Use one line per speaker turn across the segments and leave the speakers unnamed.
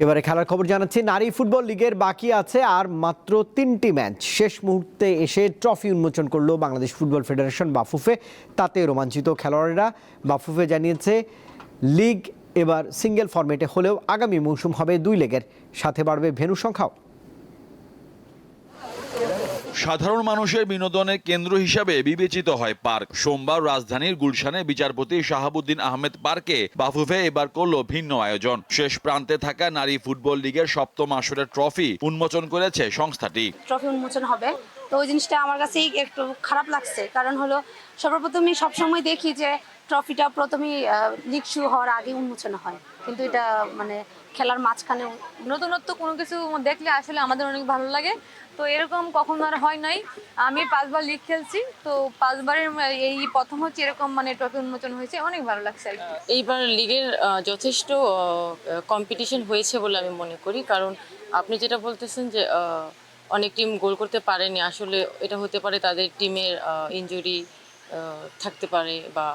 এবারে খেলার খবর জানাচ্ছি। নারী ফুটবল লিগের বাকি আছে আর মাত্র 3টি ম্যাচ। শেষ মুহূর্তে এসে ট্রফি উন্মোচন করলো বাংলাদেশ ফুটবল ফেডারেশন বাফুফে। তাতে রোমাঞ্চিত খেলোয়াড়েরা। বাফুফে জানিয়েছে লিগ এবার সিঙ্গেল ফরম্যাটে হলেও আগামী মৌসুম হবে 2 লেগের, সাথে বাড়বে ভেন্যু সংখ্যাও।
সাধারণ মানুষের বিনোদনের কেন্দ্র হিসাবে বিবেচিত হয় পার্ক। সোমবার রাজধানীর গুলশানে বিচারপতি শাহাবুদ্দিন আহমেদ পার্কে বাফুফে এবার করল ভিন্ন আয়োজন। শেষ প্রান্তে থাকা নারী ফুটবল লিগের 7ম আসরের ট্রফি উন্মোচন করেছে সংস্থাটি।
ট্রফি উন্মোচন হবে, তো ওই জিনিসটা আমার কাছে একটু খারাপ লাগছে। কারণ হলো সর্বপ্রথমই সবসময় দেখি যে ট্রফিটা প্রথমেই লিগ শুরু হওয়ার আগে উন্মোচন হয়, কিন্তু এটা মানে খেলার মাঝখানে
নতুনত্ব কোনো কিছু দেখলে আসলে আমাদের অনেক ভালো লাগে। তো এরকম কখনো আর হয় নাই। আমি 5বার লিগ খেলছি, তো 5বারের এই প্রথম হচ্ছে এরকম মানে ট্রফি উন্মোচন হয়েছে, অনেক ভালো লাগছে আর কি।
এইবার লিগের যথেষ্ট কম্পিটিশন হয়েছে বলে আমি মনে করি। কারণ আপনি যেটা বলতেছেন যে অনেক টিম গোল করতে পারেনি, আসলে এটা হতে পারে তাদের টিমের ইনজুরি থাকতে পারে বা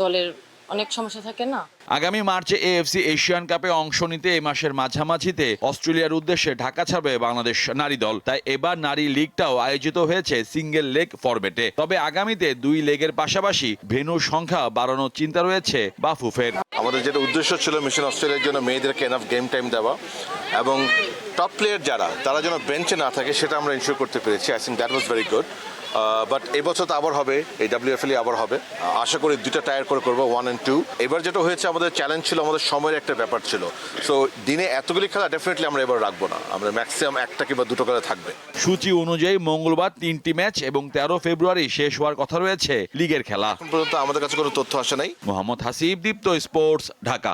দলের অনেক সমস্যা থাকে না।
আগামী মার্চে এএফসি এশিয়ান কাপে অংশ নিতে এই মাসের মাঝামাঝিতে অস্ট্রেলিয়ার উদ্দেশ্যে ঢাকা ছাড়বে বাংলাদেশ নারী দল। তাই এবার নারী লিগটাও আয়োজিত হয়েছে সিঙ্গেল লেগ ফরম্যাটে। তবে আগামীতে 2 লেগের পাশাপাশি ভেন্যুর সংখ্যা বাড়ানোর চিন্তা রয়েছে বাফুফের।
আমাদের যেটা উদ্দেশ্য ছিল মিশন অস্ট্রেলিয়ার জন্য মেয়েদেরকে এনাফ গেম টাইম দেওয়া এবং টপ প্লেয়ার তারা যেন বেঞ্চে না থাকে সেটা আমরা ইনশিওর করতে পেরেছি। I think that was very good. But এবছর তো আবার হবে, এই WFL আবার হবে। আশা করি 2টা টায়ার করে করবো, 1 and 2। এবার যেটা হয়েছে আমাদের চ্যালেঞ্জ ছিল, আমাদের সময়ের একটা ব্যাপার ছিল। সো দিনে এতগুলি খেলা ডেফিনেটলি আমরা এবার রাখবো না, আমরা ম্যাক্সিমাম 1টা কিংবা 2টো করে থাকবে।
সূচি অনুযায়ী মঙ্গলবার 3টি ম্যাচ এবং 13 ফেব্রুয়ারি শেষ হওয়ার কথা রয়েছে লিগের খেলা।
এখন পর্যন্ত আমাদের কাছে কোনো তথ্য আসে নাই।
মোহাম্মদ হাসিব, দীপ্ত স্পোর্টস, ঢাকা।